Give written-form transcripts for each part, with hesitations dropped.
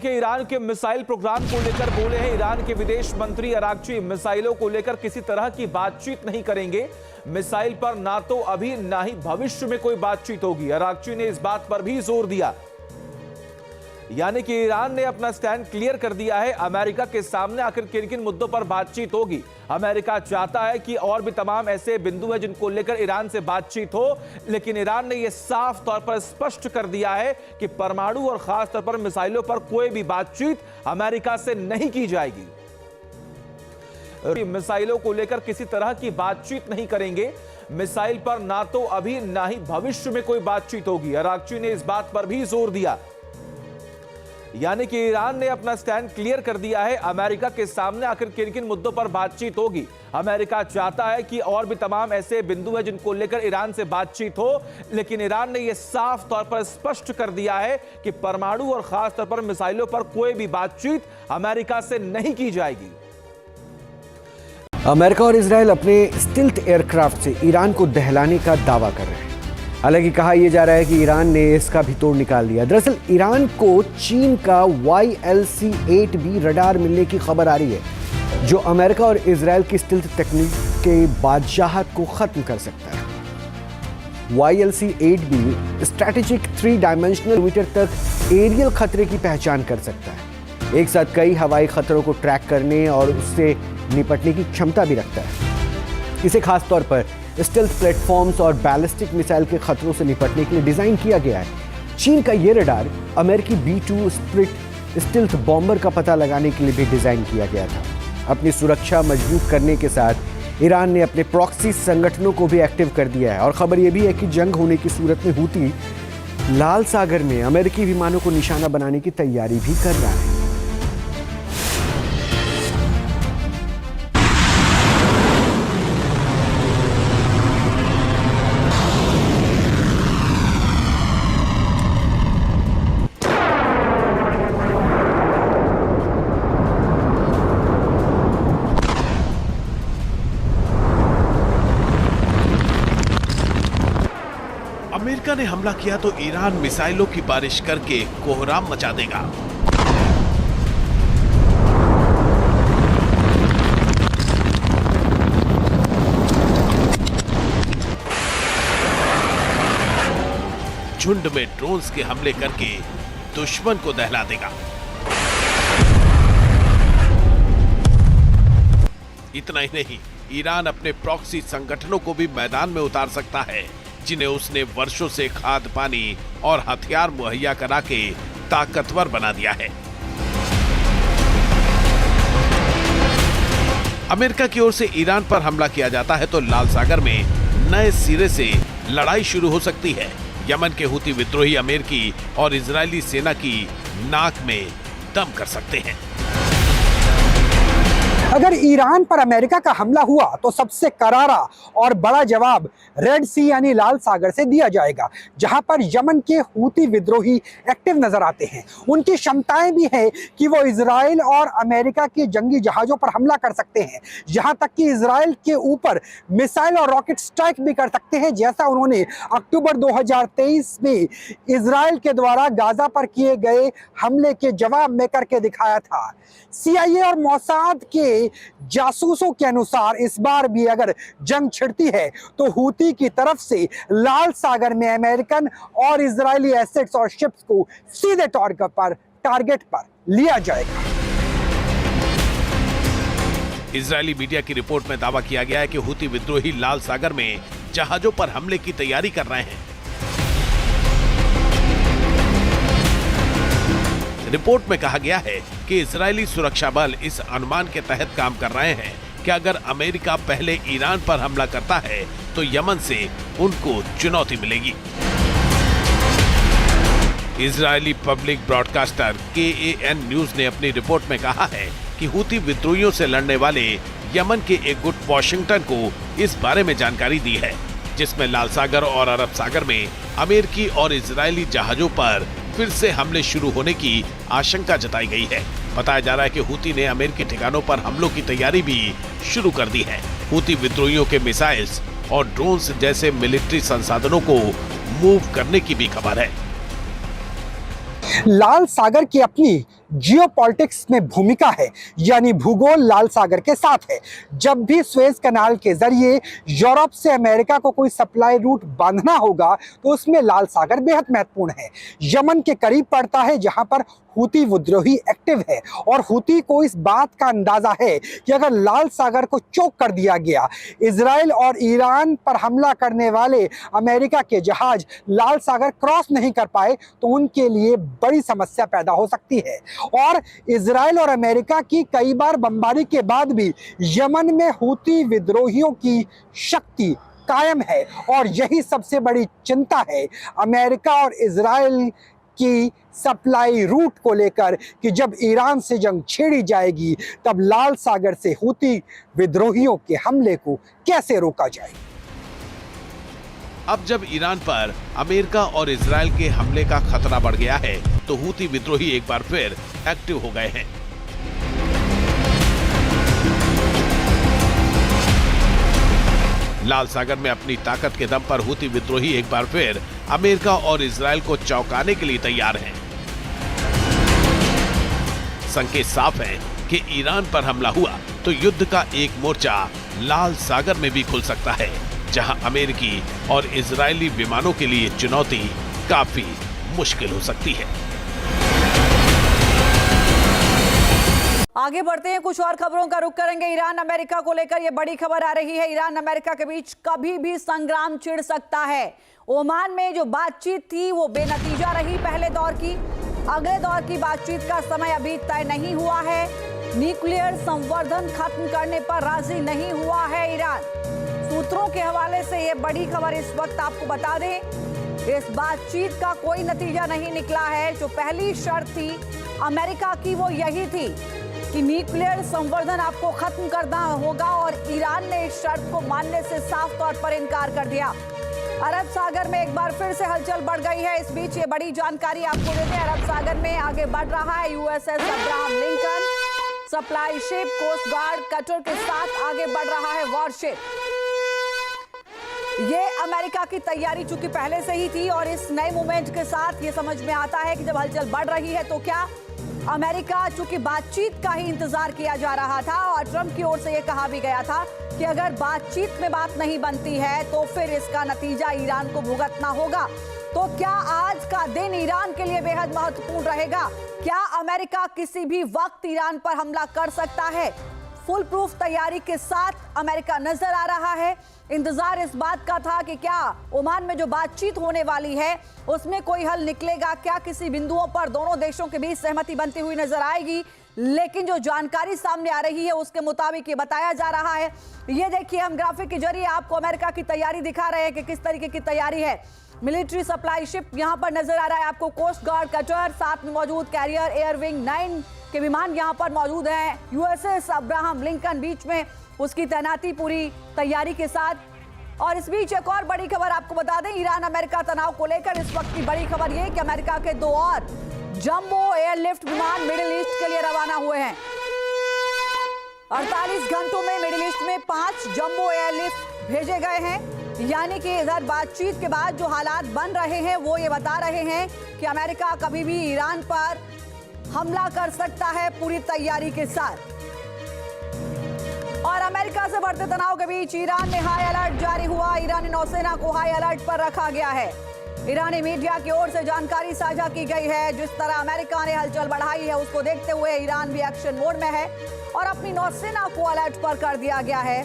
कि ईरान के missile programme को लेकर बोले हैं ईरान के विदेश मंत्री अरागची, मिसाइलों को लेकर किसी तरह की बातचीत नहीं करेंगे। मिसाइल पर ना तो अभी ना ही भविष्य में कोई बातचीत होगी। अरागची ने इस बात पर भी जोर दिया, यानी कि ईरान ने अपना स्टैंड क्लियर कर दिया है। अमेरिका के सामने आखिर किन किन मुद्दों पर बातचीत होगी। अमेरिका चाहता है कि और भी तमाम ऐसे बिंदु हैं जिनको लेकर ईरान से बातचीत हो, लेकिन ईरान ने यह साफ तौर पर स्पष्ट कर दिया है कि परमाणु और खास तौर पर मिसाइलों पर कोई भी बातचीत अमेरिका से नहीं की जाएगी। मिसाइलों को लेकर किसी तरह की बातचीत नहीं करेंगे। मिसाइल पर ना तो अभी ना ही भविष्य में कोई बातचीत होगी। अरागची ने इस बात पर भी जोर दिया, यानी कि ईरान ने अपना स्टैंड क्लियर कर दिया है। अमेरिका के सामने आखिर किन किन मुद्दों पर बातचीत होगी। अमेरिका चाहता है कि और भी तमाम ऐसे बिंदु हैं जिनको लेकर ईरान से बातचीत हो, लेकिन ईरान ने यह साफ तौर पर स्पष्ट कर दिया है कि परमाणु और खास तौर पर मिसाइलों पर कोई भी बातचीत अमेरिका से नहीं की जाएगी। अमेरिका और इजराइल अपने स्टिल्थ एयरक्राफ्ट से ईरान को दहलाने का दावा कर रहे हैं। हालांकि कहा यह जा रहा है कि ईरान ने इसका भी तोड़ निकाल दिया। दरअसल ईरान को चीन का YLC-8B रडार मिलने की खबर आ रही है, जो अमेरिका और इजराइल की स्टिल्थ तकनीक के बादशाहत को खत्म कर सकता है। YLC-8B स्ट्रैटेजिक 3 डायमेंशनल मीटर तक एरियल खतरे की पहचान कर सकता है। एक साथ कई हवाई खतरों को ट्रैक करने और उससे निपटने की क्षमता भी रखता है। इसे खास तौर पर स्टेल्थ प्लेटफॉर्म्स और बैलिस्टिक मिसाइल के खतरों से निपटने के लिए डिजाइन किया गया है। चीन का यह रडार अमेरिकी B-2 स्प्लिट स्टेल्थ बॉम्बर का पता लगाने के लिए भी डिजाइन किया गया था। अपनी सुरक्षा मजबूत करने के साथ ईरान ने अपने प्रॉक्सी संगठनों को भी एक्टिव कर दिया है और खबर यह भी है कि जंग होने की सूरत में हूती लाल सागर में अमेरिकी विमानों को निशाना बनाने की तैयारी भी कर रहा है। अमेरिका ने हमला किया तो ईरान मिसाइलों की बारिश करके कोहराम मचा देगा। झुंड में ड्रोन्स के हमले करके दुश्मन को दहला देगा। इतना ही नहीं, ईरान अपने प्रॉक्सी संगठनों को भी मैदान में उतार सकता है, जिन्हें उसने वर्षों से खाद पानी और हथियार मुहैया करा के ताकतवर बना दिया है। अमेरिका की ओर से ईरान पर हमला किया जाता है तो लाल सागर में नए सिरे से लड़ाई शुरू हो सकती है। यमन के हूती विद्रोही अमेरिकी और इजरायली सेना की नाक में दम कर सकते हैं। अगर ईरान पर अमेरिका का हमला हुआ तो सबसे करारा और बड़ा जवाब रेड सी यानी लाल सागर से दिया जाएगा, जहां पर यमन के हूती विद्रोही एक्टिव नजर आते हैं। उनकी क्षमताएं भी है कि वो इजराइल और अमेरिका के जंगी जहाजों पर हमला कर सकते हैं, यहां तक कि इजराइल के ऊपर मिसाइल और रॉकेट स्ट्राइक भी कर सकते हैं, जैसा उन्होंने अक्टूबर 2023 में इजराइल के द्वारा गाजा पर किए गए हमले के जवाब में करके दिखाया था। CIA और मोसाद के जासूसों के अनुसार इस बार भी अगर जंग छिड़ती है तो हूती की तरफ से लाल सागर में अमेरिकन और इजरायली एसेट्स और शिप्स को सीधे टारगेट पर लिया जाएगा। इजरायली मीडिया की रिपोर्ट में दावा किया गया है कि हूती विद्रोही लाल सागर में जहाजों पर हमले की तैयारी कर रहे हैं। रिपोर्ट में कहा गया है कि इजरायली सुरक्षा बल इस अनुमान के तहत काम कर रहे हैं कि अगर अमेरिका पहले ईरान पर हमला करता है तो यमन से उनको चुनौती मिलेगी। Israeli public broadcaster KAN news ने अपनी रिपोर्ट में कहा है कि हूती विद्रोहियों से लड़ने वाले यमन के एक गुट वॉशिंगटन को इस बारे में जानकारी दी है, जिसमें लाल सागर और अरब सागर में अमेरिकी और इजरायली जहाजों पर फिर से हमले शुरू होने की आशंका जताई गई है। बताया जा रहा है कि हूती ने अमेरिकी ठिकानों पर हमलों की तैयारी भी शुरू कर दी है। हूती विद्रोहियों के मिसाइल्स और ड्रोन्स जैसे मिलिट्री संसाधनों को मूव करने की भी खबर है। लाल सागर की अपनी जियोपॉलिटिक्स में भूमिका है, यानी भूगोल लाल सागर के साथ है। जब भी सुएज कनाल के जरिए यूरोप से अमेरिका को कोई सप्लाई रूट बांधना होगा तो उसमें लाल सागर बेहद महत्वपूर्ण है। यमन के करीब पड़ता है जहां पर हूती विद्रोही एक्टिव है और हूती को इस बात का अंदाजा है कि अगर लाल सागर को चोक कर दिया गया, इजराइल और ईरान पर हमला करने वाले अमेरिका के जहाज लाल सागर क्रॉस नहीं कर पाए तो उनके लिए बड़ी समस्या पैदा हो सकती है। और इजराइल और अमेरिका की कई बार बमबारी के बाद भी यमन में हूती विद्रोहियों की शक्ति कायम है और यही सबसे बड़ी चिंता है अमेरिका और इजराइल की सप्लाई रूट को लेकर कि जब ईरान से जंग छेड़ी जाएगी तब लाल सागर से हूती विद्रोहियों के हमले को कैसे रोका जाए। अब जब ईरान पर अमेरिका और इजराइल के हमले का खतरा बढ़ गया है तो हूती विद्रोही एक बार फिर एक्टिव हो गए हैं। लाल सागर में अपनी ताकत के दम पर हूती विद्रोही एक बार फिर अमेरिका और इजराइल को चौंकाने के लिए तैयार हैं। संकेत साफ है कि ईरान पर हमला हुआ तो युद्ध का एक मोर्चा लाल सागर में भी खुल सकता है, जहां अमेरिकी और इजरायली विमानों के लिए चुनौती काफी मुश्किल हो सकती है। आगे बढ़ते हैं, कुछ और खबरों का रुख करेंगे। ईरान अमेरिका को लेकर यह बड़ी खबर आ रही है। ईरान अमेरिका के बीच कभी भी संग्राम छिड़ सकता है। ओमान में जो बातचीत थी वो बेनतीजा रही पहले दौर की। अगले दौर की बातचीत का समय अभी तय नहीं हुआ है। न्यूक्लियर संवर्धन खत्म करने पर राजी नहीं हुआ है ईरान। सूत्रों के हवाले से यह बड़ी खबर इस वक्त आपको बता दें, इस बातचीत का कोई नतीजा नहीं निकला है। जो पहली शर्त थी अमेरिका की वो यही थी कि न्यूक्लियर संवर्धन आपको खत्म करना होगा और ईरान ने इस शर्त को मानने से साफ तौर पर इनकार कर दिया। अरब सागर में एक बार फिर से हलचल बढ़ गई है। इस बीच ये बड़ी जानकारी आपको देते हैं। अरब सागर में आगे बढ़ रहा है USS Abraham Lincoln supply ship. Coast guard cutter के साथ आगे बढ़ रहा है वॉरशिप। ये अमेरिका की तैयारी चूंकि पहले से ही थी और इस नए मूवमेंट के साथ ये समझ में आता है कि जब हलचल बढ़ रही है तो क्या अमेरिका, चूंकि बातचीत का ही इंतजार किया जा रहा था और ट्रंप की ओर से यह कहा भी गया था कि अगर बातचीत में बात नहीं बनती है तो फिर इसका नतीजा ईरान को भुगतना होगा। तो क्या आज का दिन ईरान के लिए बेहद महत्वपूर्ण रहेगा? क्या अमेरिका किसी भी वक्त ईरान पर हमला कर सकता है? फुल प्रूफ तैयारी के साथ अमेरिका नजर आ रहा है। इंतजार इस बात का था कि क्या ओमान में जो बातचीत होने वाली है उसमें कोई हल निकलेगा, क्या किसी बिंदुओं पर दोनों देशों के बीच सहमति बनती हुई नजर आएगी। लेकिन जो जानकारी सामने आ रही है उसके मुताबिक ये बताया जा रहा है। ये देखिए, हम ग्राफिक के जरिए आपको अमेरिका की तैयारी दिखा रहे हैं कि किस तरीके की तैयारी है। मिलिट्री सप्लाई शिप यहां पर नजर आ रहा है आपको, कोस्ट गार्ड कटर, साथ में मौजूद कैरियर एयर विंग 9 के विमान यहां पर मौजूद हैं। यूएसएस अब्राहम लिंकन बीच में उसकी तैनाती पूरी तैयारी के साथ। और इस बीच एक और बड़ी खबर आपको बता दें, ईरान अमेरिका तनाव को लेकर इस वक्त की बड़ी खबर यह कि अमेरिका के 2 और जंबो एयरलिफ्ट विमान मिडिल ईस्ट के लिए रवाना हुए हैं। 48 घंटों में मिडिल ईस्ट में 5 जंबो एयरलिफ्ट भेजे गए हैं। यानी कि इधर बातचीत के बाद जो हालात बन रहे हैं वो ये बता रहे हैं कि अमेरिका कभी भी ईरान पर हमला कर सकता है पूरी तैयारी के साथ। और अमेरिका से बढ़ते तनाव के बीच ईरान में हाई अलर्ट जारी हुआ। ईरानी नौसेना को हाई अलर्ट पर रखा गया है। ईरानी मीडिया की ओर से जानकारी साझा की गई है। जिस तरह अमेरिका ने हलचल बढ़ाई है उसको देखते हुए ईरान भी एक्शन मोड में है और अपनी नौसेना को अलर्ट पर कर दिया गया है।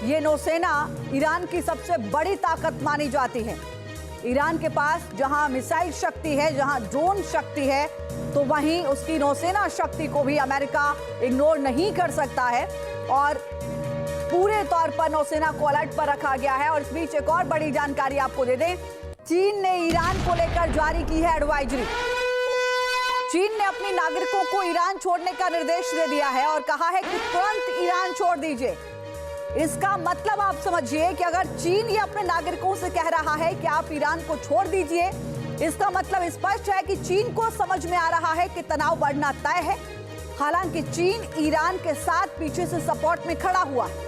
ये नौसेना ईरान की सबसे बड़ी ताकत मानी जाती है। ईरान के पास जहां मिसाइल शक्ति है, जहां ड्रोन शक्ति है, तो वहीं उसकी नौसेना शक्ति को भी अमेरिका इग्नोर नहीं कर सकता है और पूरे तौर पर नौसेना को अलर्ट पर रखा गया है। और इस बीच एक और बड़ी जानकारी आपको दे दें, चीन ने ईरान को लेकर जारी की है एडवाइजरी। चीन ने अपने नागरिकों को ईरान छोड़ने का निर्देश दे दिया है और कहा है कि तुरंत ईरान छोड़ दीजिए। इसका मतलब आप समझिए कि अगर चीन ये अपने नागरिकों से कह रहा है कि आप ईरान को छोड़ दीजिए, इसका मतलब स्पष्ट है कि चीन को समझ में आ रहा है कि तनाव बढ़ना तय है। हालांकि चीन ईरान के साथ पीछे से सपोर्ट में खड़ा हुआ है।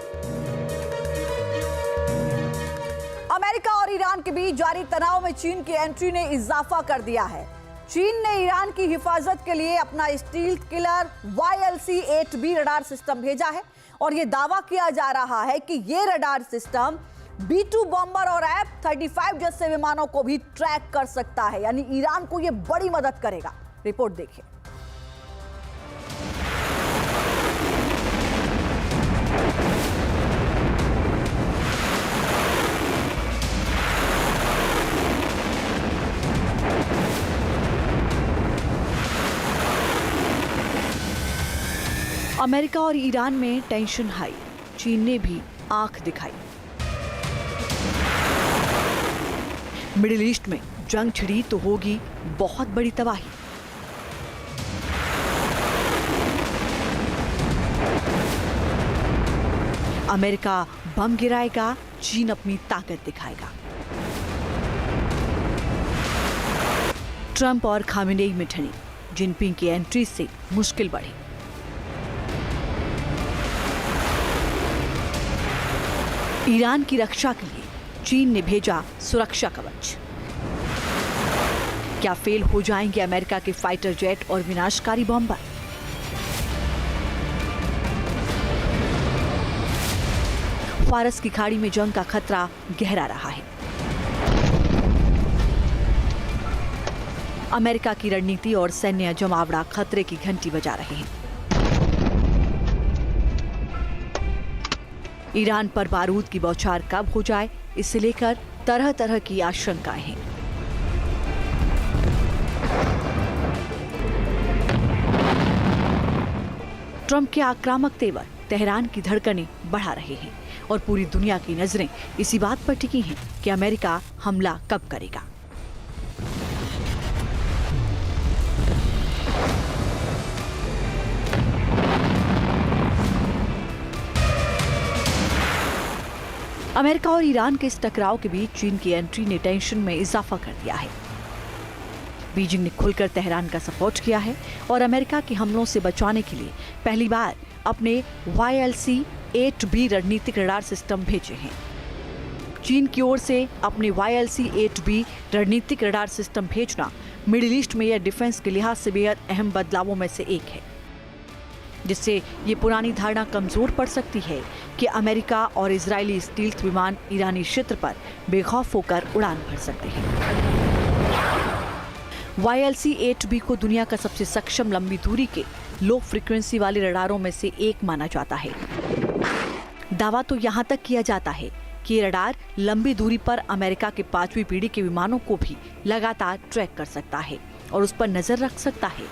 अमेरिका और ईरान के बीच जारी तनाव में चीन की एंट्री ने इजाफा कर दिया है। चीन ने ईरान की हिफाजत के लिए अपना stealth killer YLC-8B radar system भेजा है और यह दावा किया जा रहा है कि यह रडार सिस्टम B-2 बॉम्बर और F-35 जैसे विमानों को भी ट्रैक कर सकता है, यानी ईरान को यह बड़ी मदद करेगा। रिपोर्ट देखिए। अमेरिका और ईरान में टेंशन हाई, चीन ने भी आंख दिखाई। मिडिल ईस्ट में जंग छिड़ी तो होगी बहुत बड़ी तबाही। अमेरिका बम गिराएगा, चीन अपनी ताकत दिखाएगा। ट्रंप और खामेनेई में ठनी, जिनपिंग की एंट्री से मुश्किल बढ़ी। ईरान की रक्षा के लिए चीन ने भेजा सुरक्षा कवच। क्या फेल हो जाएंगे अमेरिका के फाइटर जेट और विनाशकारी बॉम्बर? फारस की खाड़ी में जंग का खतरा गहरा रहा है। अमेरिका की रणनीति और सैन्य जमावड़ा खतरे की घंटी बजा रहे हैं। ईरान पर बारूद की बौछार कब हो जाए, इसे लेकर तरह तरह की आशंकाएं हैं। ट्रंप के आक्रामक तेवर तेहरान की धड़कनें बढ़ा रहे हैं और पूरी दुनिया की नजरें इसी बात पर टिकी हैं कि अमेरिका हमला कब करेगा। अमेरिका और ईरान के इस टकराव के बीच चीन की एंट्री ने टेंशन में इजाफा कर दिया है। बीजिंग ने खुलकर तेहरान का सपोर्ट किया है और अमेरिका के हमलों से बचाने के लिए पहली बार अपने YLC-8B रणनीतिक रडार सिस्टम भेजे हैं। चीन की ओर से अपने YLC-8B रणनीतिक रडार सिस्टम भेजना मिडिल ईस्ट में या डिफेंस के लिहाज से बेहद अहम बदलावों में से एक है, जिससे ये पुरानी धारणा कमजोर पड़ सकती है कि अमेरिका और इजरायली स्टील्थ विमान ईरानी क्षेत्र पर बेखौफ होकर उड़ान भर सकते हैं। YLC-8B को दुनिया का सबसे सक्षम लंबी दूरी के लो फ्रीक्वेंसी वाले रडारों में से एक माना जाता है। दावा तो यहाँ तक किया जाता है कि ये रडार लंबी दूरी पर अमेरिका के 5वीं पीढ़ी के विमानों को भी लगातार ट्रैक कर सकता है और उस पर नजर रख सकता है।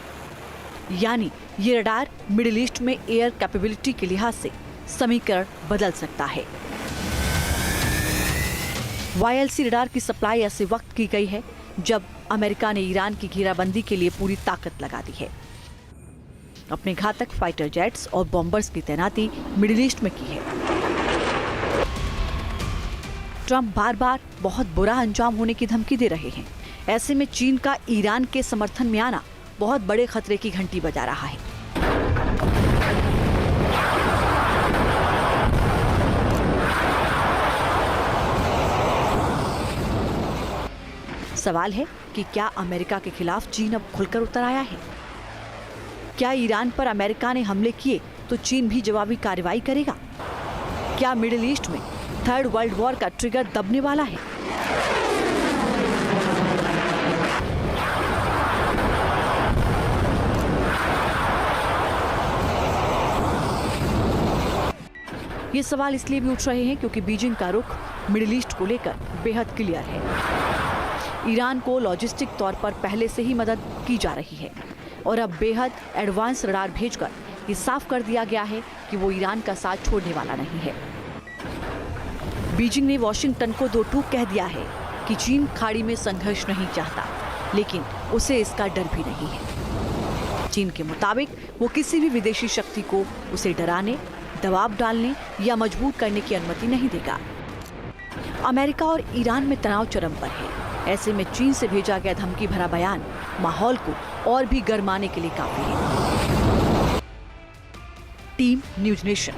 यानी ये रडार मिडिल ईस्ट में एयर कैपेबिलिटी के लिहाज से समीकरण बदल सकता है। YLC रडार की सप्लाई ऐसे वक्त की गई है जब अमेरिका ने ईरान की घेराबंदी के लिए पूरी ताकत लगा दी है। अपने घातक फाइटर जेट्स और बॉम्बर्स की तैनाती मिडिल ईस्ट में की है। ट्रंप बार बार बहुत बुरा अंजाम होने की धमकी दे रहे हैं। ऐसे में चीन का ईरान के समर्थन में आना बहुत बड़े खतरे की घंटी बजा रहा है। सवाल है कि क्या अमेरिका के खिलाफ चीन अब खुलकर उतर आया है? क्या ईरान पर अमेरिका ने हमले किए तो चीन भी जवाबी कार्रवाई करेगा? क्या मिडिल ईस्ट में थर्ड वर्ल्ड वॉर का ट्रिगर दबने वाला है? ये सवाल इसलिए भी उठ रहे हैं क्योंकि बीजिंग का रुख मिडिल ईस्ट को लेकर बेहद क्लियर है। ईरान को लॉजिस्टिक तौर पर पहले से ही मदद की जा रही है और अब बेहद एडवांस रडार भेजकर ये साफ कर दिया गया है कि वो ईरान का साथ छोड़ने वाला नहीं है। बीजिंग ने वॉशिंगटन को दो टूक कह दिया है कि चीन खाड़ी में संघर्ष नहीं चाहता, लेकिन उसे इसका डर भी नहीं है। चीन के मुताबिक वो किसी भी विदेशी शक्ति को उसे डराने, दबाव डालने या मजबूर करने की अनुमति नहीं देगा। अमेरिका और ईरान में तनाव चरम पर है। ऐसे में चीन से भेजा गया धमकी भरा बयान माहौल को और भी गरमाने के लिए काफी है। Team news nation.